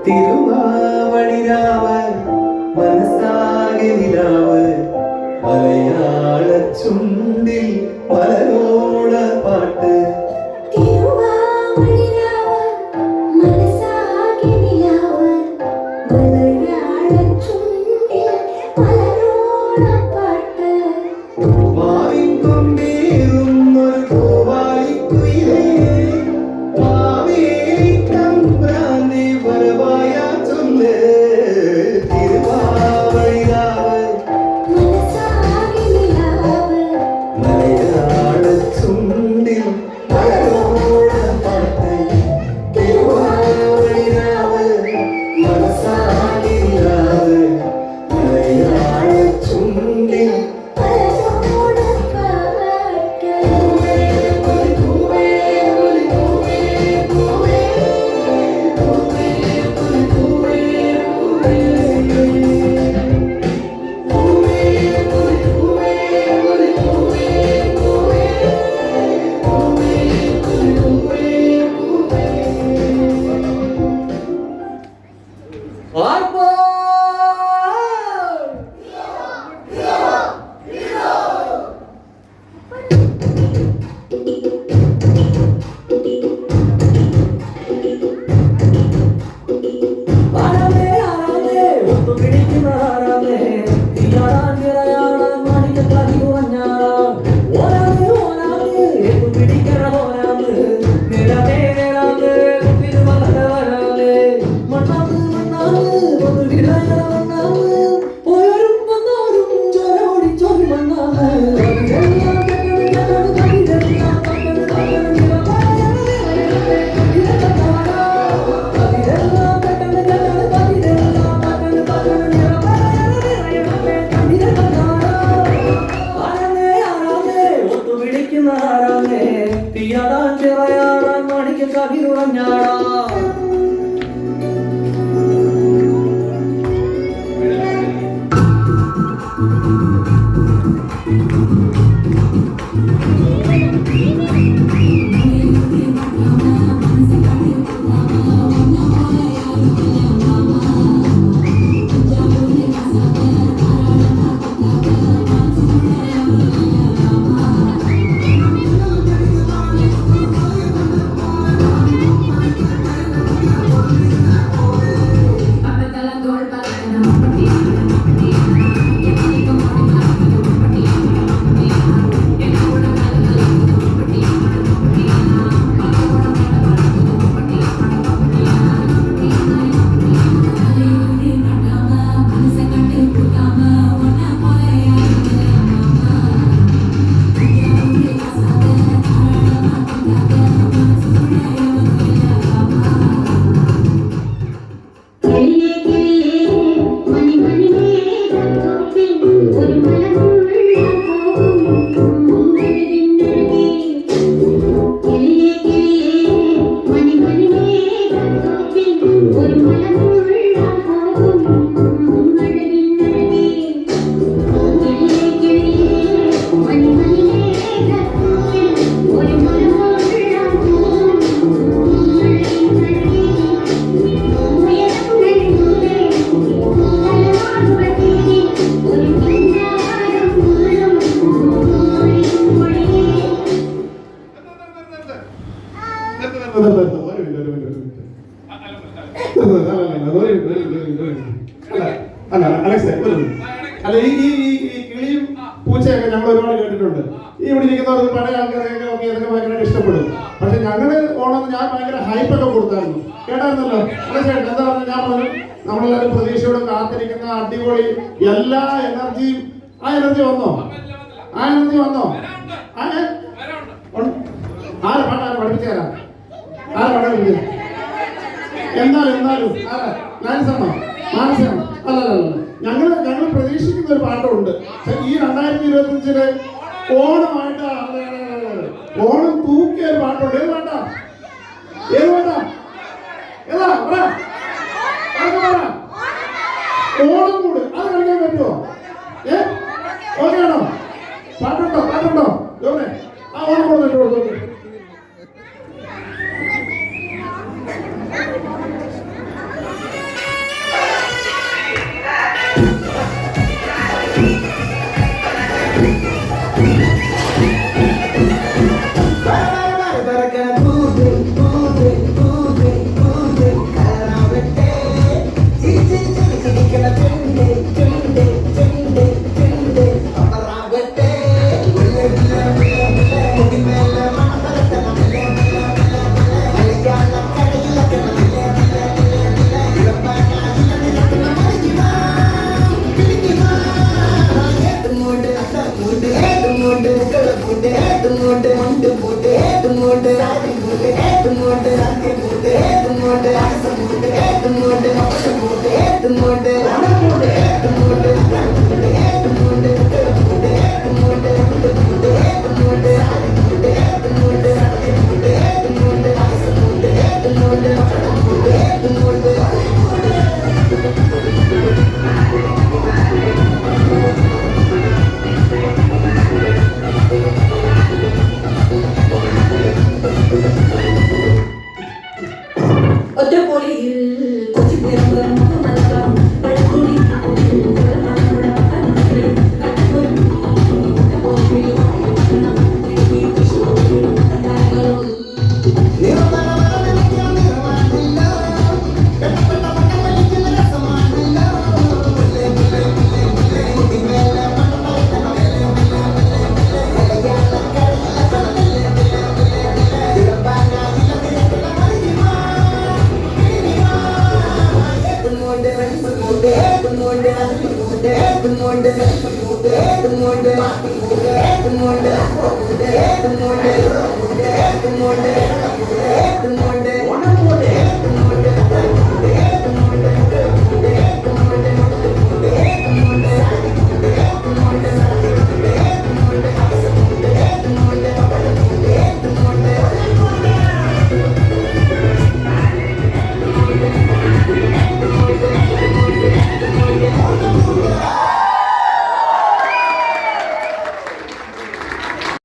തിരുവാവണിരാവ് മനസ്സാകെ നിലാവ് മലയാള ചുണ്ടിൽ മലരോള പാട്ട് അല്ല ഈ കിളിയും പൂച്ചയൊക്കെ ഞങ്ങൾ ഒരുപാട് കേട്ടിട്ടുണ്ട്. ഈ ഇവിടെ ഇരിക്കുന്നവർക്ക് പഴയ ആൾക്കാരെയൊക്കെ ഒക്കെ ഇതൊക്കെ ഭയങ്കര ഇഷ്ടപ്പെടും. പക്ഷെ ഞങ്ങള് ഓണം ഞാൻ ഭയങ്കര ഹൈപ്പൊക്കെ കൊടുത്തായിരുന്നു. കേട്ടായിരുന്നല്ലോ അലക്സേട്ടൻ എന്താ പറഞ്ഞാൽ ഞാൻ പറഞ്ഞു നമ്മളെല്ലാവരും പ്രതീക്ഷയോടെ കാത്തിരിക്കുന്ന അടിപൊളി എല്ലാ എനർജിയും ആ എനർജി വന്നോ? ആ എനർജി വന്നോ? ആരെ പാട്ടാ പഠിപ്പിച്ചു തരാം? ആരെ പാട്ടാ പഠിപ്പിച്ചു? എന്നാലും ആരാ? മാനസാണോ? മാനസാണോ? അല്ലല്ല ഞങ്ങൾ പ്രതീക്ഷിക്കുന്ന ഒരു പാട്ടുണ്ട്. ഈ 2025 ഓണമായിട്ട് ഓണം തൂക്കിയ ഒരു പാട്ടുണ്ട്. ഏത് പാട്ടാ? ഏത് പാട്ടാ? ഏതാ? ഓണം കൂട്. അത് കളിക്കാൻ പറ്റുമോ? ഓക്കെ ആണോ? പാട്ടുണ്ടോ ജോനെ? ആ ഓണം കൂടെ ഒറ്റപ്പൊളിയിൽ കൊച്ചി പേരും മലക്കാം പഴക്കുടി Good morning.